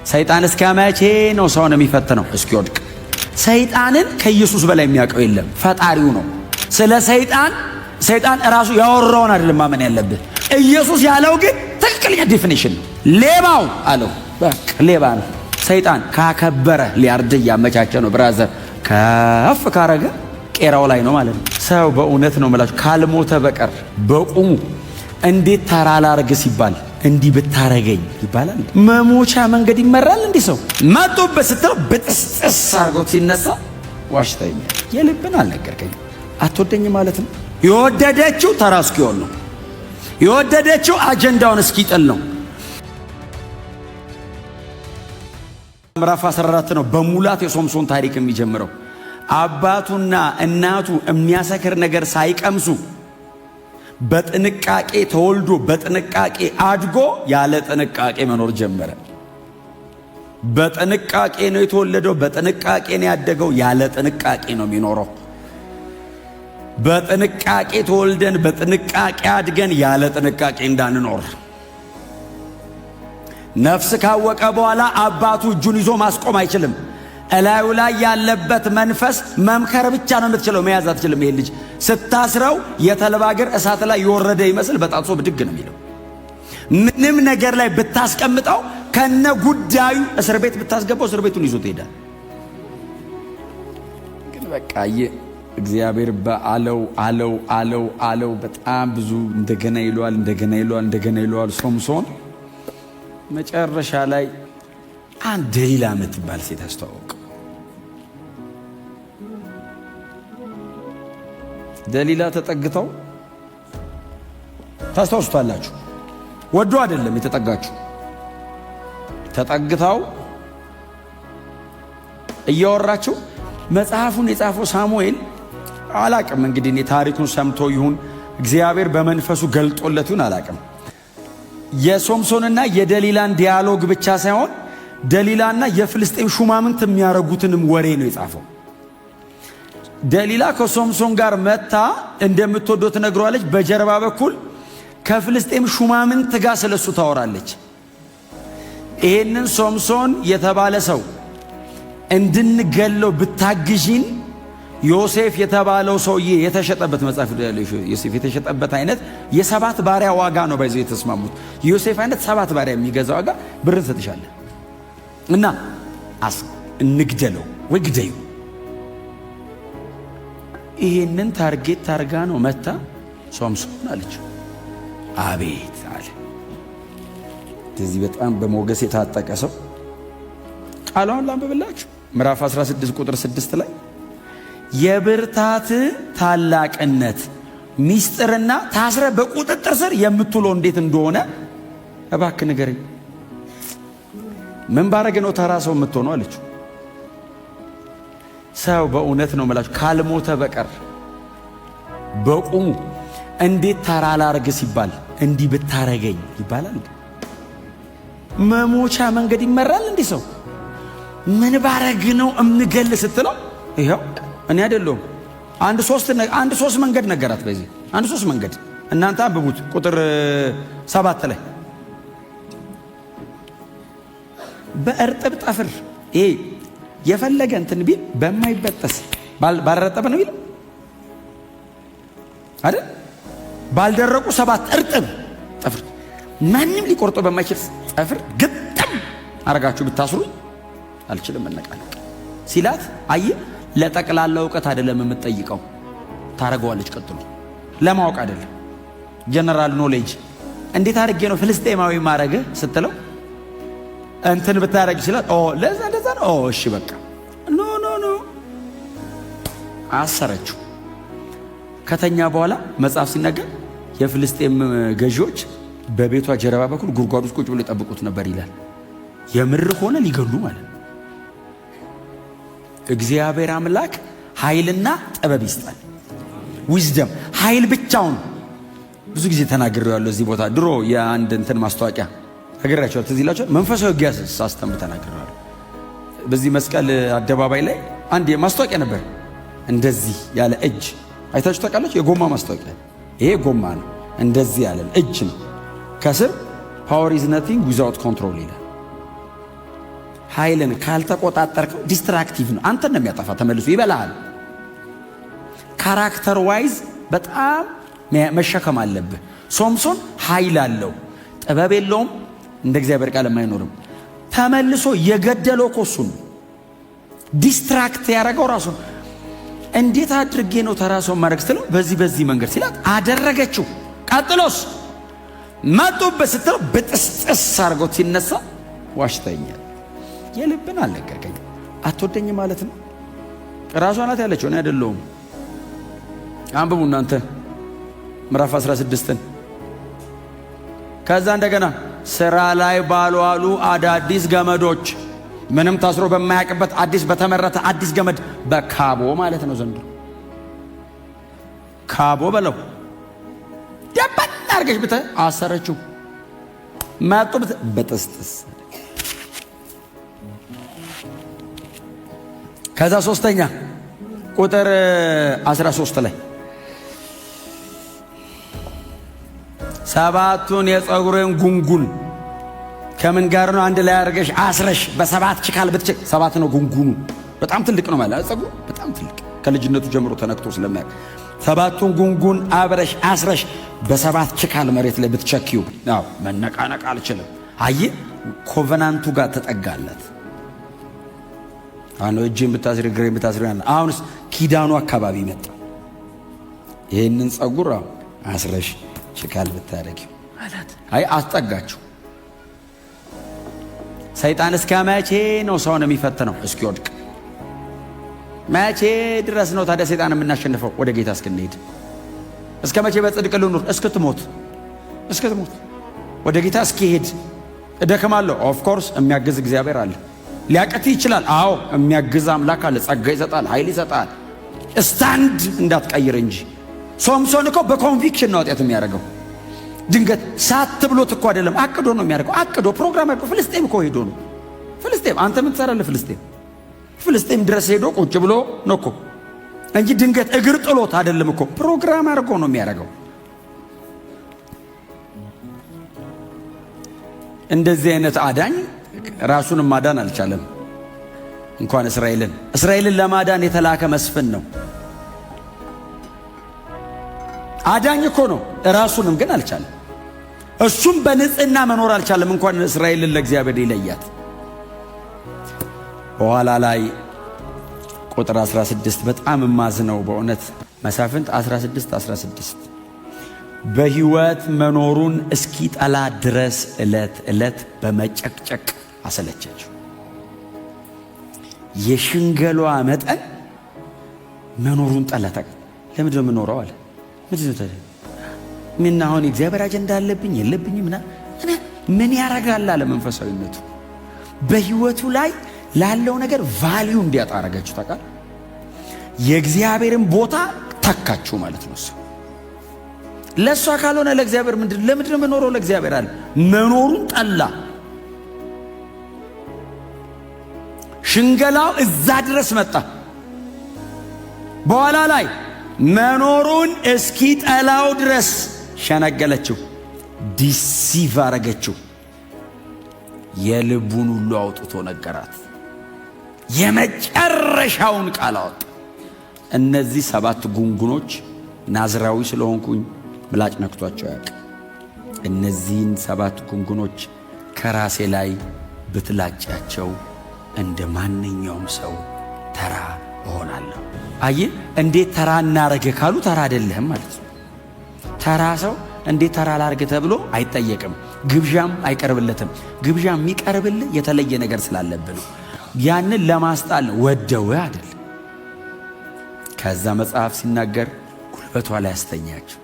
ሰይጣን እስከ መቼ ነው ሰውን የሚፈትነው? እስኪወድቅ። ሰይጣንን ከኢየሱስ በላይ የሚያውቀው የለም፣ ፈጣሪው ነው። ስለ ሰይጣን ራሱ ያወራውን አይደለም ማመን ያለብህ። ኢየሱስ ያለው ግን ትክክለኛ ዴፊኒሽን ነው። ሌባው አለው፣ በቃ ሌባ ነው። ሰይጣን ካከበረ ሊያርድ እያመቻቸ ነው። ብራዘር ከፍ ካረገ ቄራው ላይ ነው ማለት ነው። ሰው በእውነት ነው የምላችሁ ካልሞተ በቀር በቁሙ እንዴት ተራ ላርግ ሲባል እንዲህ ብታረገኝ ይባላል። መሞቻ መንገድ ይመራል። እንዲህ ሰው መጡበት ስትለው ብጥስጥስ አርጎት ሲነሳ ዋሽተኛል። የልብን አልነገርከኝ አትወደኝ ማለት ነው። የወደደችው ተራ እስኪሆን ነው። የወደደችው አጀንዳውን እስኪጥል ነው። ምዕራፍ 14 ነው በሙላት የሶምሶን ታሪክ የሚጀምረው። አባቱና እናቱ የሚያሰክር ነገር ሳይቀምሱ በጥንቃቄ ተወልዶ በጥንቃቄ አድጎ ያለ ጥንቃቄ መኖር ጀመረ። በጥንቃቄ ነው የተወለደው፣ በጥንቃቄ ነው ያደገው፣ ያለ ጥንቃቄ ነው የሚኖረው። በጥንቃቄ ተወልደን በጥንቃቄ አድገን ያለ ጥንቃቄ እንዳንኖር። ነፍስ ካወቀ በኋላ አባቱ እጁን ይዞ ማስቆም አይችልም። እላዩ ላይ ያለበት መንፈስ መምከር ብቻ ነው የምትችለው፣ መያዝ አትችልም። ይሄ ልጅ ስታስረው የተልባ እግር እሳት ላይ የወረደ ይመስል በጣጥሶ ብድግ ነው የሚለው። ምንም ነገር ላይ ብታስቀምጠው ከነ ጉዳዩ እስር ቤት ብታስገባው እስር ቤቱን ይዞት ይሄዳል። ግን በቃ እግዚአብሔር በአለው በጣም ብዙ እንደገና ይለዋል። ሶምሶን መጨረሻ ላይ አንድ ደሊላ የምትባል ሴት አስተዋወቀ። ደሊላ ተጠግተው ታስታውሱታላችሁ። ወዶ አይደለም የተጠጋችሁ። ተጠግተው እያወራችሁ መጽሐፉን የጻፈው ሳሙኤል አላቅም እንግዲህ እኔ ታሪኩን ሰምቶ ይሁን እግዚአብሔር በመንፈሱ ገልጦለት ይሁን አላቅም። የሶምሶንና የደሊላን ዲያሎግ ብቻ ሳይሆን ደሊላና የፍልስጤም ሹማምንት የሚያረጉትንም ወሬ ነው የጻፈው። ደሊላ ከሶምሶን ጋር መታ እንደምትወደው ትነግረዋለች። በጀርባ በኩል ከፍልስጤም ሹማምንት ጋር ስለሱ ታወራለች። ይሄንን ሶምሶን የተባለ ሰው እንድንገለው ብታግዢን፣ ዮሴፍ የተባለው ሰውዬ የተሸጠበት መጽሐፍ ዮሴፍ የተሸጠበት አይነት የሰባት ባሪያ ዋጋ ነው ባይዘው የተስማሙት። ዮሴፍ አይነት ሰባት ባሪያ የሚገዛ ዋጋ ብር ሰጥሻለሁ እና እንግደለው ወይ ግደዩ። ይሄንን ታርጌት ታርጋ ነው መታ ሶምሶን አለችው። አቤት አለ። ስለዚህ በጣም በሞገስ የታጠቀ ሰው ቃሏን ላንብብላችሁ። ምዕራፍ 16 ቁጥር 6 ላይ የብርታት ታላቅነት ሚስጥርና ታስረ በቁጥጥር ስር የምትውለው እንዴት እንደሆነ እባክህ ንገረኝ። ምን ባረገ ነው ተራ ሰው የምትሆነው አለችው። ሰው በእውነት ነው የምላችሁ ካልሞተ በቀር በቁሙ እንዴት ተራ ላርግ ሲባል እንዲህ ብታረገኝ ይባላል። መሞቻ መንገድ ይመራል። እንዲህ ሰው ምን ባረግ ነው እምገል ስትለው ይሄው እኔ አይደለሁም አንድ ሶስት መንገድ ነገራት። በዚህ አንድ ሶስት መንገድ እናንተ አንብቡት። ቁጥር 7 ላይ በእርጥብ ጠፍር ይሄ የፈለገ እንትን ቢል በማይበጠስ ባልረጠበ ነው ይላል አይደል? ባልደረቁ 7 እርጥብ ጠፍር ማንም ሊቆርጦ በማይችል ጠፍር ግጥም አረጋችሁ ብታስሩ አልችልም መነቃነቅ ሲላት አየ። ለጠቅላላ ዕውቀት አይደለም የምትጠይቀው፣ ታረጋዋለች። ቀጥሎ ለማወቅ አይደለም ጀነራል ኖሌጅ። እንዴት አድርጌ ነው ፍልስጤማዊ ማረገ ስትለው እንትን ብታረግ ይችላል። ለዛ ነው። እሺ በቃ ኖ አሰረችው። ከተኛ በኋላ መጽሐፍ ሲነገር የፍልስጤም ገዢዎች በቤቷ ጀርባ በኩል ጉድጓድ ውስጥ ቁጭ ብሎ ይጠብቁት ነበር ይላል። የምር ሆነ ሊገሉ ማለት። እግዚአብሔር አምላክ ኃይልና ጥበብ ይስጣል። ዊዝደም ኃይል ብቻውን ብዙ ጊዜ ተናግሬዋለሁ እዚህ ቦታ። ድሮ የአንድ እንትን ማስታወቂያ አገራቸው ትዝ ይላችኋል። መንፈሳዊ ውጊያ ሳስተምር ተናግሬዋለሁ። በዚህ መስቀል አደባባይ ላይ አንድ ማስታወቂያ ነበር። እንደዚህ ያለ እጅ አይታችሁ ታውቃላችሁ? የጎማ ማስታወቂያ። ይሄ ጎማ ነው፣ እንደዚህ ያለ እጅ ነው። ከስር ፓወር ኢዝ ነቲንግ ዊዛውት ኮንትሮል ይላል። ኃይልን ካልተቆጣጠርከው ዲስትራክቲቭ ነው። አንተን ነው የሚያጠፋ፣ ተመልሶ ይበላሃል። ካራክተር ዋይዝ በጣም መሸከም አለብህ። ሶምሶን ኃይል አለው፣ ጥበብ የለውም፣ እንደ እግዚአብሔር ቃል አይኖርም። ተመልሶ የገደለው እኮ እሱን ነው። ዲስትራክት ያደረገው ራሱ። እንዴት አድርጌ ነው ተራሶን ማድረግ ስትለው በዚህ መንገድ ሲላት አደረገችው። ቀጥሎስ መጡበት ስትለው በጥስጥስ አድርጎት ሲነሳ ዋሽተኛል። የልብን አለቀቀኝ። አትወደኝ ማለት ነው። ራሷ ናት ያለችው፣ እኔ አይደለሁም። አንብቡ እናንተ ምዕራፍ 16ን። ከዛ እንደገና ስራ ላይ ባልዋሉ አዳዲስ ገመዶች፣ ምንም ታስሮ በማያውቅበት አዲስ በተመረተ አዲስ ገመድ በካቦ ማለት ነው። ዘንድሮ ካቦ በለው ደበን አድርገሽ ብተ አሰረችው። መጡ በጥስጥስ። ከዛ ሶስተኛ ቁጥር 13 ላይ ሰባቱን የፀጉሬን ጉንጉን ከምን ጋር ነው አንድ ላይ አድርገሽ አስረሽ በሰባት ችካል ብትችል። ሰባት ነው ጉንጉኑ፣ በጣም ትልቅ ነው ማለት ፀጉሩ በጣም ትልቅ፣ ከልጅነቱ ጀምሮ ተነክቶ ስለማያውቅ ሰባቱን ጉንጉን አብረሽ አስረሽ በሰባት ችካል መሬት ላይ ብትቸኪው፣ አዎ መነቃነቅ አልችልም። አየ ኮቨናንቱ ጋር ተጠጋለት። አሁን እጄን ብታስሪ እግሬን ብታስሪ፣ አሁንስ ኪዳኑ አካባቢ መጣ። ይህንን ፀጉር አስረሽ ችካል ብታረጊው አላት። አይ አስጠጋችሁ። ሰይጣን እስከ መቼ ነው ሰውን የሚፈትነው? እስኪወድቅ። መቼ ድረስ ነው ታዲያ ሰይጣን የምናሸንፈው? ወደ ጌታ እስክንሄድ። እስከ መቼ በጽድቅ ልኑር? እስክትሞት ወደ ጌታ እስኪሄድ። እደክማለሁ። ኦፍ ኮርስ የሚያግዝ እግዚአብሔር አለ። ሊያቅት ይችላል። አዎ የሚያግዝ አምላክ አለ። ጸጋ ይሰጣል፣ ኃይል ይሰጣል። ስታንድ እንዳትቀይር እንጂ። ሶምሶን እኮ በኮንቪክሽን ነው ኃጢአት የሚያደርገው። ድንገት ሳት ብሎት እኮ አይደለም፣ አቅዶ ነው የሚያደርገው። አቅዶ ፕሮግራም አድርጎ ፍልስጤም እኮ ሄዶ ነው። ፍልስጤም አንተ ምን ትሰራለህ? ፍልስጤም ድረስ ሄዶ ቁጭ ብሎ ነው እኮ እንጂ ድንገት እግር ጥሎት አይደለም እኮ። ፕሮግራም አድርጎ ነው የሚያደርገው። እንደዚህ አይነት አዳኝ ራሱንም ማዳን አልቻለም፣ እንኳን እስራኤልን ለማዳን የተላከ መስፍን ነው። አዳኝ እኮ ነው፣ ራሱንም ግን አልቻለም። እሱም በንጽህና መኖር አልቻለም፣ እንኳን እስራኤልን ለእግዚአብሔር ይለያት። በኋላ ላይ ቁጥር 16 በጣም ማዝነው በእውነት መሳፍንት 16 በሕይወት መኖሩን እስኪጠላ ድረስ ዕለት ዕለት በመጨቅጨቅ አሰለቸችው። የሽንገሏ መጠን መኖሩን ጠላታ። ለምንድን ነው የምኖረው አለ። ምን አሁን እግዚአብሔር አጀንዳ አለብኝ የለብኝም ምን ያረጋል አለ። መንፈሳዊነቱ በሕይወቱ ላይ ላለው ነገር ቫልዩ እንዲያጣ አረጋችሁ። ታውቃል፣ የእግዚአብሔርን ቦታ ተካችሁ ማለት ነው። እሱ ለእሷ ካልሆነ ለእግዚአብሔር ለምንድን ነው የምኖረው? ለእግዚአብሔር አለ። መኖሩን ጠላ። ሽንገላው እዛ ድረስ መጣ። በኋላ ላይ መኖሩን እስኪ ጠላው ድረስ ሸነገለችው፣ ዲሲቭ አረገችው። የልቡን ሁሉ አውጥቶ ነገራት። የመጨረሻውን ቃል አወጣ። እነዚህ 7 ጉንጉኖች ናዝራዊ ስለሆንኩኝ ምላጭ ነክቷቸው ያውቅ። እነዚህን 7 ጉንጉኖች ከራሴ ላይ ብትላጫቸው እንደ ማንኛውም ሰው ተራ እሆናለሁ። አይ እንዴት ተራ እናረገ ካሉ ተራ አይደለህም ማለት ነው። ተራ ሰው እንዴት ተራ ላርገ ተብሎ አይጠየቅም። ግብዣም አይቀርብለትም። ግብዣ የሚቀርብልህ የተለየ ነገር ስላለብህ ነው። ያንን ለማስጣል ነው፣ ወደው አይደል። ከዛ መጽሐፍ ሲናገር ጉልበቷ ላይ ያስተኛቸው።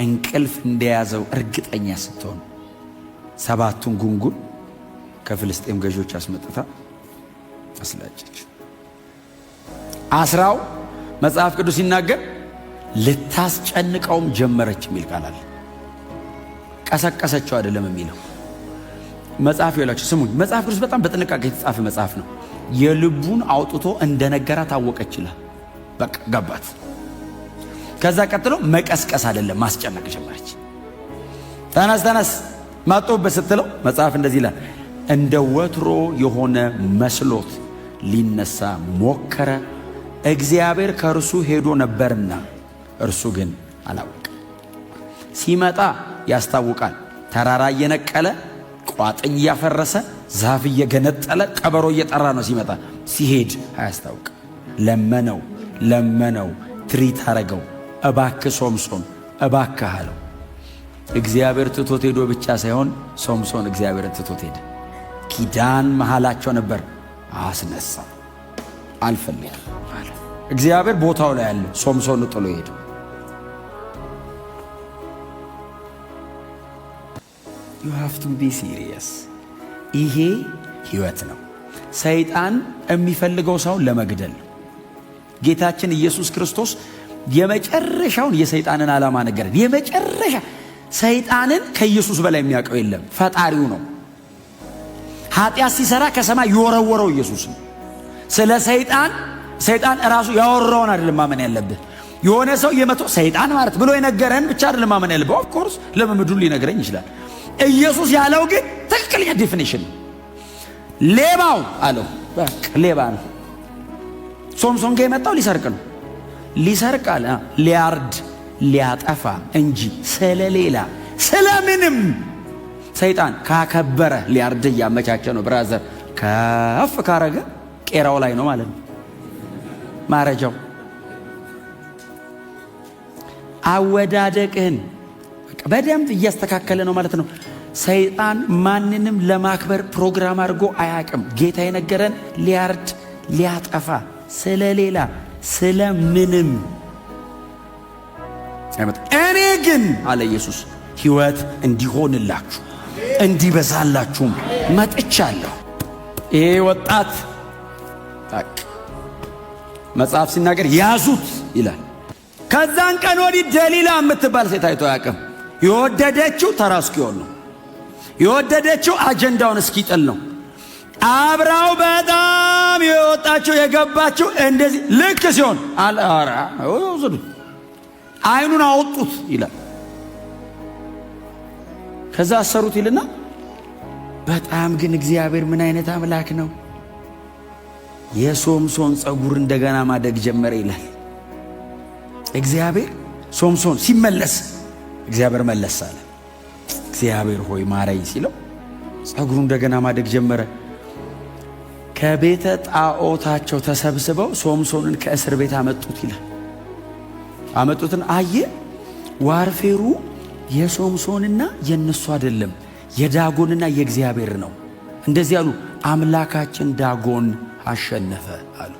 እንቅልፍ እንደያዘው እርግጠኛ ስትሆን 7ቱን ጉንጉን ከፍልስጤም ገዦች አስመጥታ አስላጨች። አስራው መጽሐፍ ቅዱስ ሲናገር ልታስጨንቀውም ጀመረች የሚል ቃል አለ። ቀሰቀሰችው አይደለም የሚለው መጽሐፍ ይላችሁ። ስሙኝ፣ መጽሐፍ ቅዱስ በጣም በጥንቃቄ የተጻፈ መጽሐፍ ነው። የልቡን አውጥቶ እንደነገራት አወቀች ይላል። በቃ ገባት። ከዛ ቀጥሎ መቀስቀስ አይደለም ማስጨነቅ ጀመረች። ተነስ መጡበት ስትለው መጽሐፍ እንደዚህ ይላል፣ እንደ ወትሮ የሆነ መስሎት ሊነሳ ሞከረ። እግዚአብሔር ከእርሱ ሄዶ ነበርና እርሱ ግን አላወቀም። ሲመጣ ያስታውቃል። ተራራ እየነቀለ ቋጥኝ እያፈረሰ ዛፍ እየገነጠለ ቀበሮ እየጠራ ነው ሲመጣ። ሲሄድ አያስታውቅም። ለመነው፣ ትሪት አረገው። እባክህ ሶምሶን እባክህ አለው። እግዚአብሔር ትቶት ሄዶ ብቻ ሳይሆን ሶምሶን እግዚአብሔርን ትቶት ሄደ። ኪዳን መሃላቸው ነበር። አስነሳ። አልፈልግም አለ። እግዚአብሔር ቦታው ላይ አለ። ሶምሶን ጥሎ ሄደ። you have to be serious። ይሄ ህይወት ነው። ሰይጣን የሚፈልገው ሰውን ለመግደል ነው። ጌታችን ኢየሱስ ክርስቶስ የመጨረሻውን የሰይጣንን ዓላማ ነገረን። የመጨረሻ ሰይጣንን ከኢየሱስ በላይ የሚያውቀው የለም። ፈጣሪው ነው። ኃጢአት ሲሰራ ከሰማይ የወረወረው ኢየሱስ ነው። ስለ ሰይጣን ራሱ ያወራውን አይደለም ማመን ያለብህ። የሆነ ሰው የመቶ ሰይጣን ማለት ብሎ የነገረን ብቻ አይደለም ማመን ያለብህ። ኦፍ ኮርስ ለምምዱን ሊነግረኝ ይችላል። ኢየሱስ ያለው ግን ትክክለኛ ዴፊኒሽን ነው። ሌባው አለው። በቃ ሌባ ነው። ሶምሶን ጋር የመጣው ሊሰርቅ ነው። ሊሰርቅ አለ፣ ሊያርድ ሊያጠፋ እንጂ ስለሌላ ስለምንም። ሰይጣን ካከበረ ሊያርድ እያመቻቸ ነው። ብራዘር ከፍ ካረገ ቄራው ላይ ነው ማለት ነው ማረጃው። አወዳደቅህን በደንብ እያስተካከለ ነው ማለት ነው። ሰይጣን ማንንም ለማክበር ፕሮግራም አድርጎ አያቅም። ጌታ የነገረን ሊያርድ ሊያጠፋ ስለሌላ ስለምንም። እኔ ግን አለ ኢየሱስ ሕይወት እንዲሆንላችሁ እንዲበዛላችሁም መጥቻለሁ። ይሄ ወጣት መጽሐፍ ሲናገር ያዙት ይላል። ከዛን ቀን ወዲህ ደሊላ የምትባል ሴት አይቶ አያውቅም። የወደደችው ተራ እስኪሆን ነው። የወደደችው አጀንዳውን እስኪጥል ነው። አብራው በጣም የወጣችው የገባችው እንደዚህ ልክ ሲሆን አልአራ ወዘዱት አይኑን አወጡት ይላል። ከዛ አሰሩት ይልና በጣም ግን እግዚአብሔር ምን አይነት አምላክ ነው! የሶምሶን ጸጉር እንደገና ማደግ ጀመረ ይላል። እግዚአብሔር ሶምሶን ሲመለስ እግዚአብሔር መለስ አለ። እግዚአብሔር ሆይ ማረኝ ሲለው ጸጉሩ እንደገና ማደግ ጀመረ። ከቤተ ጣዖታቸው ተሰብስበው ሶምሶንን ከእስር ቤት አመጡት ይላል። አመጡትን አየ። ዋርፌሩ የሶምሶንና የነሱ አይደለም የዳጎንና የእግዚአብሔር ነው። እንደዚህ አሉ። አምላካችን ዳጎን አሸነፈ አሉ።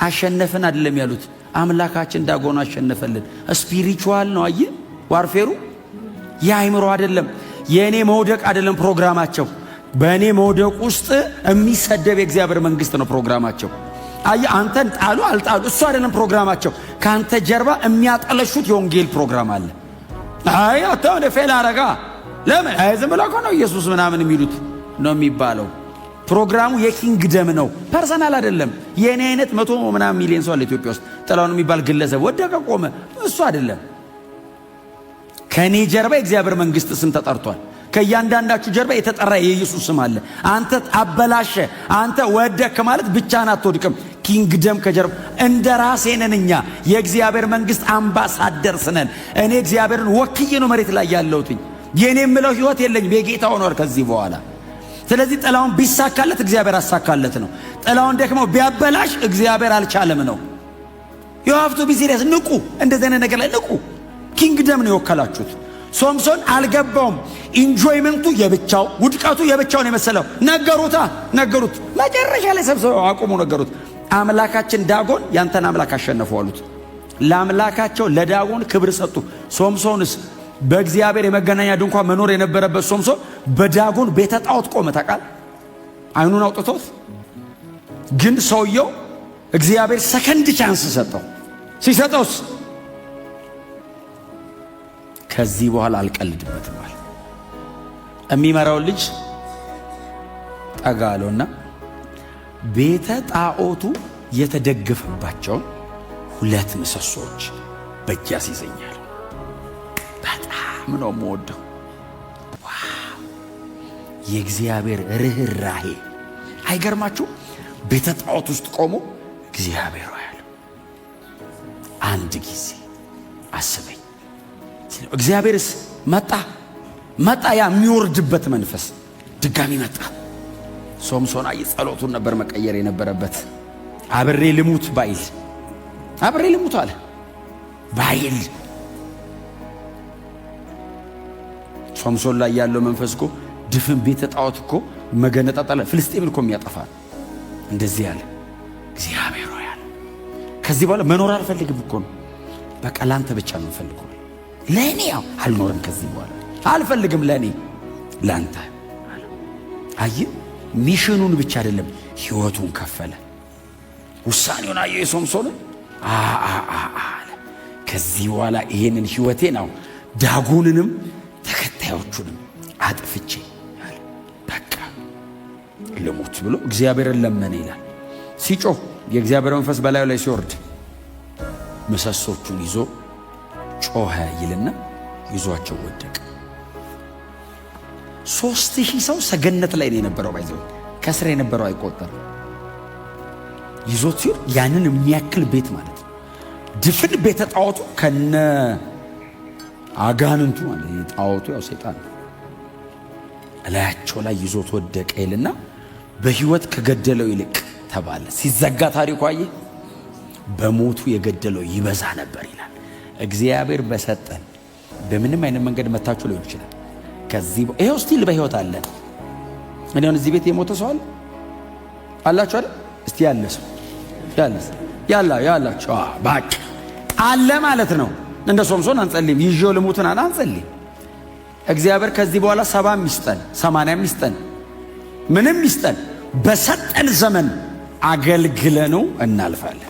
አሸነፈን አይደለም ያሉት፣ አምላካችን ዳጎን አሸነፈልን። ስፒሪቹዋል ነው። አየ ዋርፌሩ የአይምሮ አይደለም። የእኔ መውደቅ አይደለም ፕሮግራማቸው። በእኔ መውደቅ ውስጥ የሚሰደብ የእግዚአብሔር መንግሥት ነው ፕሮግራማቸው። አየ አንተን ጣሉ አልጣሉ እሱ አይደለም ፕሮግራማቸው። ካንተ ጀርባ የሚያጠለሹት የወንጌል ፕሮግራም አለ። አይ አታው ፌል አረጋ ለምን ዝም ብሎ ነው ኢየሱስ ምናምን የሚሉት ነው የሚባለው። ፕሮግራሙ የኪንግደም ነው፣ ፐርሰናል አይደለም። የኔ አይነት 100 ምናምን ሚሊዮን ሰው አለ ኢትዮጵያ ውስጥ። ጥላውን የሚባል ግለሰብ ወደቀ ቆመ፣ እሱ አይደለም። ከኔ ጀርባ የእግዚአብሔር መንግሥት ስም ተጠርቷል። ከእያንዳንዳችሁ ጀርባ የተጠራ የኢየሱስ ስም አለ። አንተ አበላሸ፣ አንተ ወደክ ማለት ብቻህን አትወድቅም። ኪንግደም ከጀርባ እንደ ራሴ ነን እኛ የእግዚአብሔር መንግሥት አምባሳደርስ ነን። እኔ እግዚአብሔርን ወክዬ ነው መሬት ላይ ያለሁት። የኔ የምለው ህይወት የለኝም፣ የጌታ ሆኗል ከዚህ በኋላ። ስለዚህ ጥላውን ቢሳካለት እግዚአብሔር አሳካለት ነው። ጥላውን ደክመው ቢያበላሽ እግዚአብሔር አልቻለም ነው። you have to be serious። ንቁ፣ እንደዚህ አይነት ነገር ላይ ንቁ። ኪንግደም ነው የወከላችሁት። ሶምሶን አልገባውም። ኢንጆይመንቱ የብቻው፣ ውድቀቱ የብቻውን የመሰለው ነገሩት። መጨረሻ ላይ ሰብስበው አቁሙ ነገሩት። አምላካችን ዳጎን ያንተን አምላክ አሸነፈው አሉት። ለአምላካቸው ለዳጎን ክብር ሰጡ። ሶምሶንስ በእግዚአብሔር የመገናኛ ድንኳን መኖር የነበረበት ሶምሶን በዳጎን ቤተ ጣዖት ቆመ። ታውቃል፣ አይኑን አውጥቶት። ግን ሰውየው እግዚአብሔር ሰከንድ ቻንስ ሰጠው። ሲሰጠውስ ከዚህ በኋላ አልቀልድበትም አለ። የሚመራው ልጅ ጠጋ አለውና ቤተ ጣዖቱ የተደገፈባቸውን 2 ምሰሶች በእጅ ያስይዘኛል። በጣም ነው የምወደው። የእግዚአብሔር ርህራሄ አይገርማችሁ? ቤተ ጣዖት ውስጥ ቆሞ እግዚአብሔር ያለ አንድ ጊዜ አስበኝ። እግዚአብሔርስ መጣ ያ የሚወርድበት መንፈስ ድጋሚ መጣ። ሶምሶን ጸሎቱን ነበር መቀየር የነበረበት። አብሬ ልሙት ባይል አብሬ ልሙት አለ ባይል ሶምሶን ላይ ያለው መንፈስ እኮ ድፍን ቤተ ጣዖት እኮ መገነጣጠለ ፍልስጤምን እኮ የሚያጠፋ እንደዚህ ያለ እግዚአብሔር ያለ ከዚህ በኋላ መኖር አልፈልግም እኮ ነው። በቃ ላንተ ብቻ ነው ፈልገው ለኔ አልኖርም ከዚህ በኋላ አልፈልግም ለኔ ላንተ አይ ሚሽኑን ብቻ አይደለም ህይወቱን ከፈለ። ውሳኔውን አየ ሶምሶን አለ ከዚህ በኋላ ይሄንን ህይወቴ ነው ዳጎንንም ተከታዮቹንም አጥፍቼ አለ በቃ ልሙት ብሎ እግዚአብሔርን ለመነ ይላል። ሲጮህ የእግዚአብሔር መንፈስ በላዩ ላይ ሲወርድ ምሰሶቹን ይዞ ጮኸ ይልና ይዟቸው ወደቀ። 3000 ሰው ሰገነት ላይ ነው የነበረው። ባይዘው ከስራ የነበረው አይቆጠር ይዞት ሲል ያንን የሚያክል ቤት ማለት ነው። ድፍን ቤተ ጣዖቱ ከነ አጋንንቱ ማለት ጣዖቱ ያው ሰይጣን እላያቸው ላይ ይዞት ወደቀ ይልና በህይወት ከገደለው ይልቅ ተባለ። ሲዘጋ ታሪኩ አየ በሞቱ የገደለው ይበዛ ነበር ይላል። እግዚአብሔር በሰጠን በምንም አይነት መንገድ መታችሁ ሊሆን ይችላል። ከዚህ ይሄው ስቲል በህይወት አለ። እኔ አሁን እዚህ ቤት የሞተ ሰው አላችሁ አይደል? እስቲ ያለሰው ያላችሁ ባክ አለ ማለት ነው። እንደ ሶምሶን አንጸልይም። ይዤው ልሙትን አንጸልይም። እግዚአብሔር ከዚህ በኋላ 70 ይስጠን 80 ይስጠን ምንም ይስጠን በሰጠን ዘመን አገልግለነው እናልፋለን።